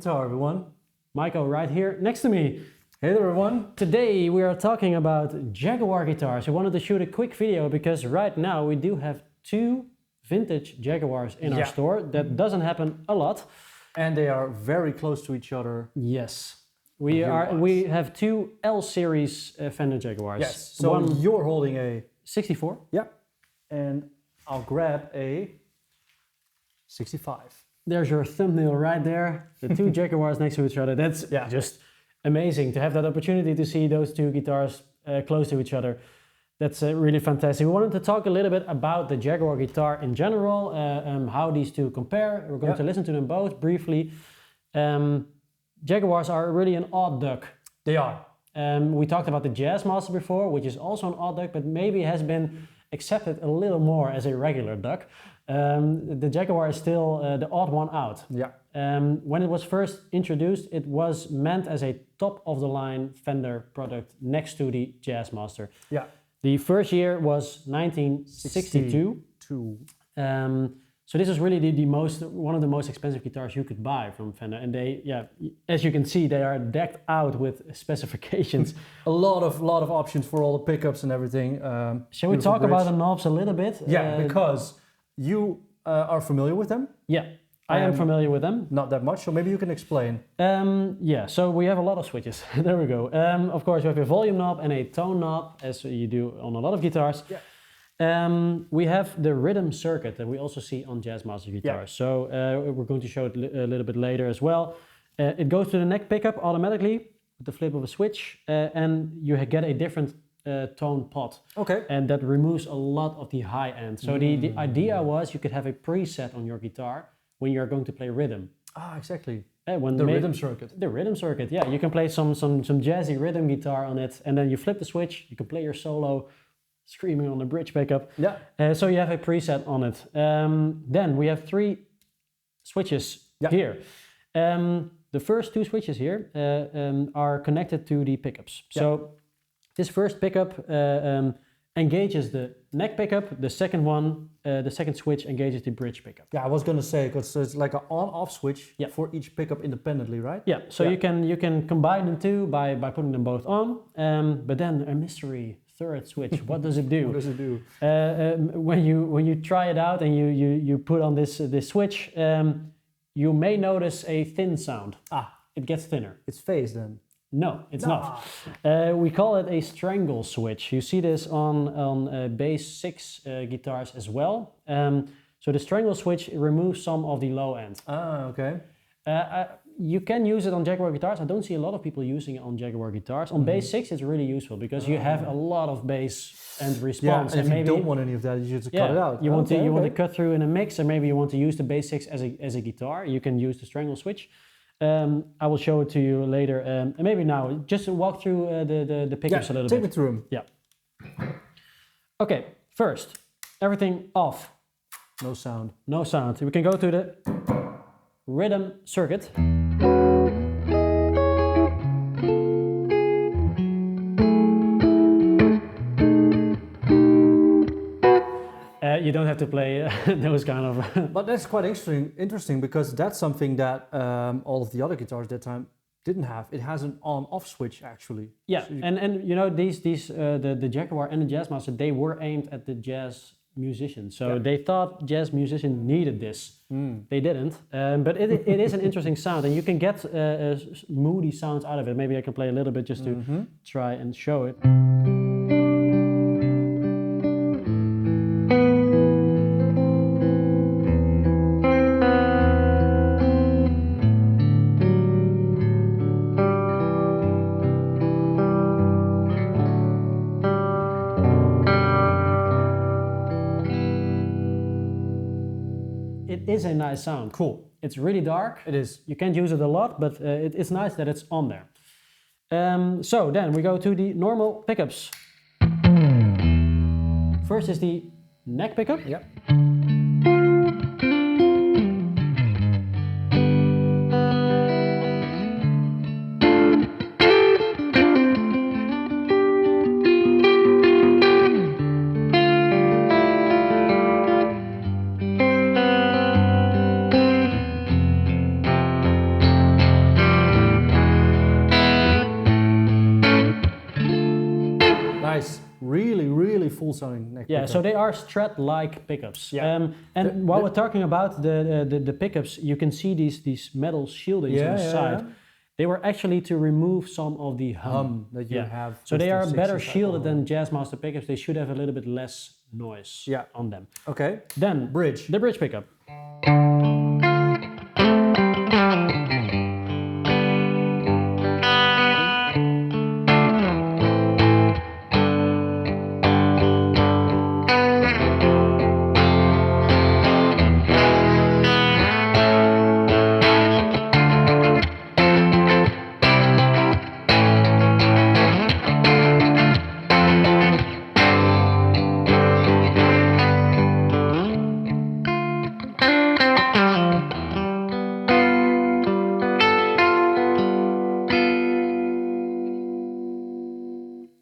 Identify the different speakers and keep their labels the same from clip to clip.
Speaker 1: guitar, everyone.
Speaker 2: Michael right here next to me.
Speaker 1: Hey there, everyone.
Speaker 2: Today we are talking about Jaguar guitars. I wanted to shoot a quick video because right now we do have 2 vintage Jaguars in our store. That doesn't happen a lot.
Speaker 1: And they are very close to each other.
Speaker 2: Yes. We have 2 L-Series Fender Jaguars.
Speaker 1: Yes. So you're holding a
Speaker 2: 64.
Speaker 1: Yeah. And I'll grab a 65.
Speaker 2: There's your thumbnail right there. The 2 Jaguars next to each other. That's just amazing to have that opportunity to see those 2 guitars close to each other. That's really fantastic. We wanted to talk a little bit about the Jaguar guitar in general, how these 2 compare. We're going to listen to them both briefly. Jaguars are really an odd duck.
Speaker 1: They are.
Speaker 2: We talked about the Jazzmaster before, which is also an odd duck, but maybe has been accepted a little more as a regular duck. The Jaguar is still the odd one out.
Speaker 1: Yeah.
Speaker 2: When it was first introduced, it was meant as a top-of-the-line Fender product next to the Jazzmaster.
Speaker 1: Yeah.
Speaker 2: The first year was 1962. So this is really one of the most expensive guitars you could buy from Fender. And they, as you can see, they are decked out with specifications.
Speaker 1: a lot of options for all the pickups and everything.
Speaker 2: Shall we talk about the knobs a little bit?
Speaker 1: Yeah, because you are familiar with them.
Speaker 2: Yeah, I am familiar with them.
Speaker 1: Not that much, so maybe you can explain.
Speaker 2: So we have a lot of switches. There we go. Of course, we have a volume knob and a tone knob, as you do on a lot of guitars.
Speaker 1: Yeah.
Speaker 2: We have the rhythm circuit that we also see on Jazzmaster guitars. Yeah. So we're going to show it a little bit later as well. It goes to the neck pickup automatically with the flip of a switch, and you get a different tone pot. Okay. And that removes a lot of the high end. So the idea was you could have a preset on your guitar when you're going to play rhythm.
Speaker 1: Ah, exactly.
Speaker 2: The
Speaker 1: rhythm circuit.
Speaker 2: The rhythm circuit, yeah. You can play some jazzy rhythm guitar on it, and then you flip the switch, you can play your solo, screaming on the bridge pickup. Yeah. So you have a preset on it. Then we have 3 switches here. The first 2 switches here are connected to the pickups. Yeah. So this first pickup engages the neck pickup. The second one, the second switch engages the bridge pickup.
Speaker 1: Yeah, I was gonna say, because it's like an on-off switch for each pickup independently, right?
Speaker 2: Yeah. So you can combine them 2 by putting them both on. But then a mystery third switch. What does it do?
Speaker 1: What does it do?
Speaker 2: When you try it out and you put on this switch, you may notice a thin sound. It gets thinner.
Speaker 1: It's phased then.
Speaker 2: No, it's not. We call it a Strangle switch. You see this on bass 6 guitars as well. So the Strangle switch removes some of the low end.
Speaker 1: Okay.
Speaker 2: You can use it on Jaguar guitars. I don't see a lot of people using it on Jaguar guitars. On bass 6, it's really useful because you have a lot of bass and response.
Speaker 1: Yeah, and if you don't want any of that, you just cut it out.
Speaker 2: You want to cut through in a mix, and maybe you want to use the bass 6 as a guitar. You can use the Strangle switch. I will show it to you later. And maybe now, just walk through the pickups a little bit.
Speaker 1: Take me through them.
Speaker 2: Yeah. Okay, first, everything off.
Speaker 1: No sound.
Speaker 2: No sound. We can go to the rhythm circuit. You don't have to play those kind of...
Speaker 1: But that's quite interesting because that's something that all of the other guitars at that time didn't have. It has an on-off switch actually.
Speaker 2: Yeah, so and you know the Jaguar and the Jazzmaster, they were aimed at the jazz musicians. So they thought jazz musicians needed this. They didn't, but it is an interesting sound, and you can get moody sounds out of it. Maybe I can play a little bit just to try and show it. It is a nice sound. Cool. It's really dark.
Speaker 1: It is.
Speaker 2: You can't use it a lot, but it's nice that it's on there. So then we go to the normal pickups. First is the neck pickup.
Speaker 1: Yep. really full sounding neck pickup.
Speaker 2: So they are Strat-like pickups.
Speaker 1: Yeah.
Speaker 2: And while we're talking about the pickups, you can see these metal shieldings on the side. Yeah. They were actually to remove some of the hum
Speaker 1: that you have.
Speaker 2: So they are better shielded than Jazzmaster pickups. They should have a little bit less noise on them.
Speaker 1: Okay.
Speaker 2: Then
Speaker 1: bridge.
Speaker 2: The bridge pickup.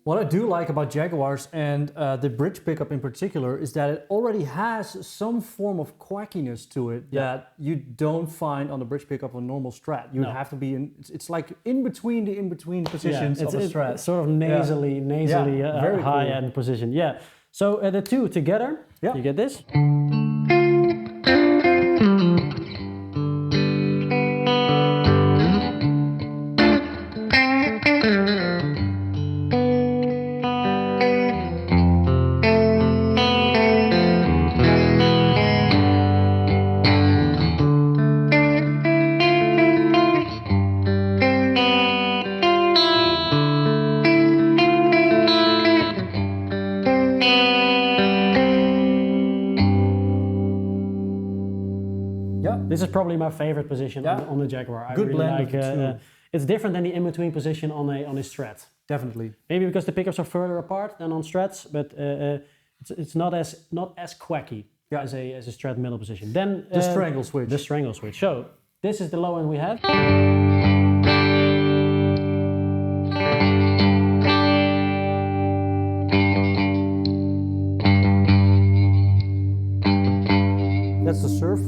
Speaker 1: What I do like about Jaguars and the bridge pickup in particular is that it already has some form of quackiness to it that you don't find on the bridge pickup on normal Strat. You have to be in, it's like in between positions of a Strat.
Speaker 2: It's sort of nasally
Speaker 1: very
Speaker 2: high-end
Speaker 1: cool.
Speaker 2: position. Yeah. So the two together, you get this. This is probably my favorite position on the Jaguar. I really like it's different than the in-between position on a Strat.
Speaker 1: Definitely.
Speaker 2: Maybe because the pickups are further apart than on Strats, but it's not as quacky as a Strat middle position. Then
Speaker 1: the Strangle switch.
Speaker 2: The Strangle switch. So this is the low end we have.
Speaker 1: That's the surf.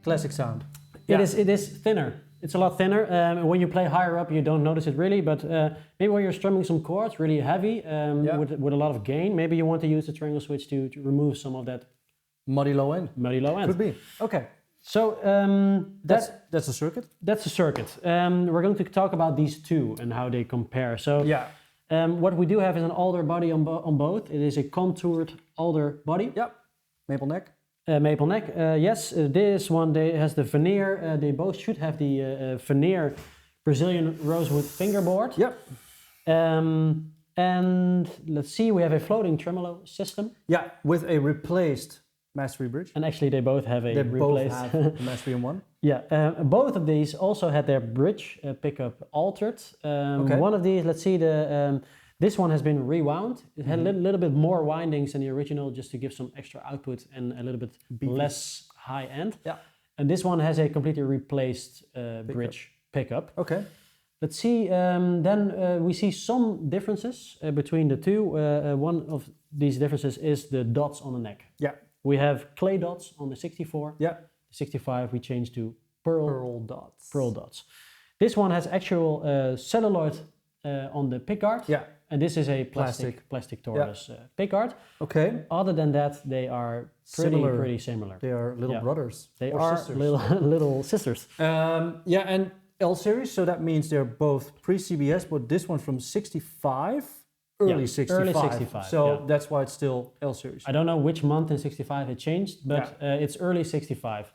Speaker 1: Classic sound.
Speaker 2: It is thinner. It's a lot thinner. When you play higher up, you don't notice it really, but maybe when you're strumming some chords really heavy with a lot of gain, maybe you want to use the Strangle switch to remove some of that
Speaker 1: muddy low end.
Speaker 2: Could
Speaker 1: be. Okay.
Speaker 2: So
Speaker 1: that's a circuit.
Speaker 2: That's a circuit. We're going to talk about these two and how they compare. So what we do have is an alder body on both. It is a contoured alder body.
Speaker 1: Yep. Maple neck.
Speaker 2: Maple neck, yes. This one has the veneer. They both should have the veneer Brazilian rosewood fingerboard.
Speaker 1: Yep.
Speaker 2: And let's see, we have a floating tremolo system.
Speaker 1: Yeah, with a replaced Mastery bridge.
Speaker 2: And actually, they both have a replaced.
Speaker 1: Both have the Mastery in one.
Speaker 2: Yeah, both of these also had their bridge pickup altered. One of these, let's see, this one has been rewound. It had a little bit more windings than the original, just to give some extra output and a little bit less high end. Yeah. And this one has a completely replaced bridge pickup.
Speaker 1: Okay.
Speaker 2: Let's see. Then we see some differences between the two. One of these differences is the dots on the neck. Yeah. We have clay dots on the 64. Yeah. The 65 we changed to pearl dots. Pearl dots. This one has actual celluloid on the pickguard. Yeah. And this is a plastic tortoise pickguard. Okay. Other than that, they are pretty similar.
Speaker 1: They are little brothers.
Speaker 2: They are sisters. little sisters.
Speaker 1: Yeah, and L-Series, so that means they're both pre-CBS, but this one from 65, early 65.
Speaker 2: Early 65.
Speaker 1: So that's why it's still L-Series.
Speaker 2: I don't know which month in 65 it changed, but it's early 65.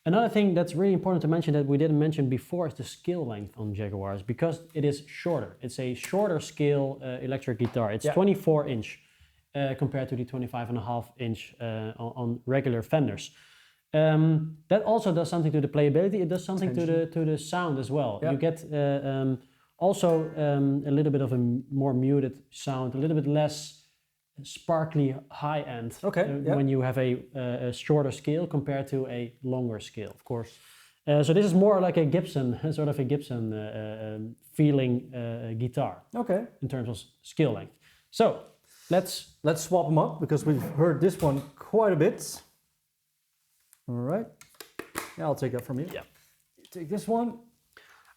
Speaker 2: Another thing that's really important to mention that we didn't mention before is the scale length on Jaguars, because it is shorter. It's a shorter scale electric guitar. It's 24 inch compared to the 25.5 inch on regular Fenders. That also does something to the playability. It does something to the sound as well. You get also a little bit of a more muted sound, a little bit less sparkly high end when you have a shorter scale compared to a longer scale.
Speaker 1: Of course.
Speaker 2: So this is more like a Gibson, sort of a Gibson feeling guitar.
Speaker 1: Okay.
Speaker 2: In terms of skill length. So let's
Speaker 1: swap them up because we've heard this one quite a bit. All right. Yeah, I'll take that from you.
Speaker 2: Yeah.
Speaker 1: You take this one.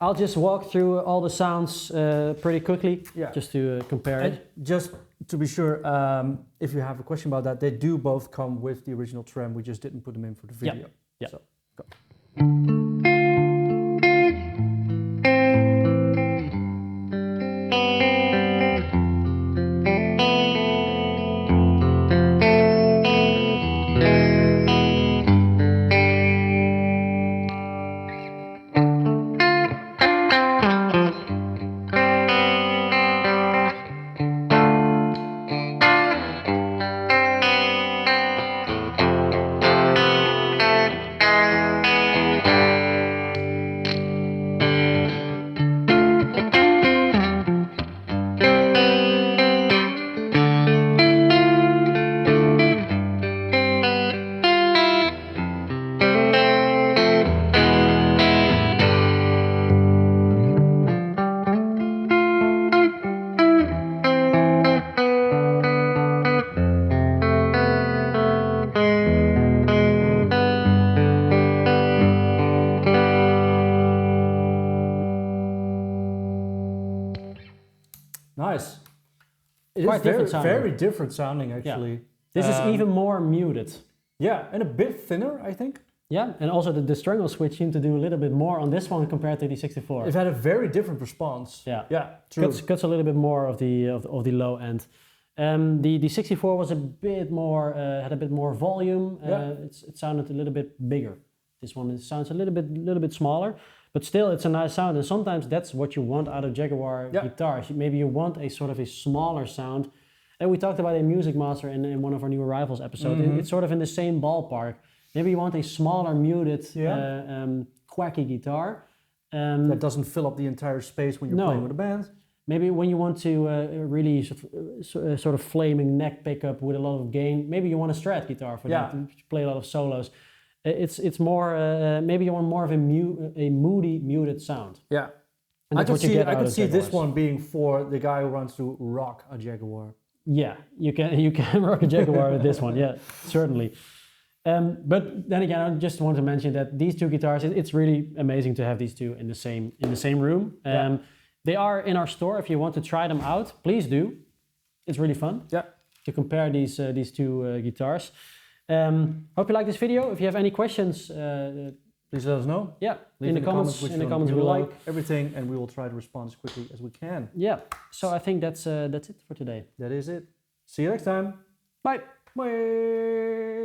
Speaker 2: I'll just walk through all the sounds pretty quickly, just to compare it.
Speaker 1: Just to be sure, if you have a question about that, they do both come with the original trem. We just didn't put them in for the video.
Speaker 2: Yeah.
Speaker 1: So, go. Nice. It
Speaker 2: Quite
Speaker 1: is
Speaker 2: different sounding.
Speaker 1: very different sounding, actually.
Speaker 2: Yeah. This is even more muted.
Speaker 1: Yeah, and a bit thinner, I think.
Speaker 2: Yeah, and also the Strangle switch seemed to do a little bit more on this one compared to the 64.
Speaker 1: It had a very different response.
Speaker 2: Yeah,
Speaker 1: true.
Speaker 2: Cuts a little bit more of the low end. The 64 was a bit more had a bit more volume. It sounded a little bit bigger. This one sounds a little bit smaller, but still it's a nice sound. And sometimes that's what you want out of Jaguar guitars. Maybe you want a sort of a smaller sound. And we talked about a Music Master in one of our New Arrivals episodes. It's sort of in the same ballpark. Maybe you want a smaller, muted, quacky guitar.
Speaker 1: That doesn't fill up the entire space when you're playing with a band.
Speaker 2: Maybe when you want to really sort of flaming neck pickup with a lot of gain, maybe you want a Strat guitar for that, to play a lot of solos. It's more, maybe you want more of a moody, muted sound.
Speaker 1: Yeah.
Speaker 2: And
Speaker 1: I could see this one being for the guy who wants to rock a Jaguar.
Speaker 2: Yeah, you can rock a Jaguar with this one, yeah, certainly. But then again, I just want to mention that these two guitars, it's really amazing to have these two in the same room. They are in our store. If you want to try them out, please do. It's really fun to compare these two guitars. Hope you like this video. If you have any questions,
Speaker 1: please let us know.
Speaker 2: Yeah,
Speaker 1: leave
Speaker 2: in the comments below.
Speaker 1: Like everything, and we will try to respond as quickly as we can.
Speaker 2: Yeah. So I think that's it for today.
Speaker 1: That is it. See you next time.
Speaker 2: Bye.
Speaker 1: Bye.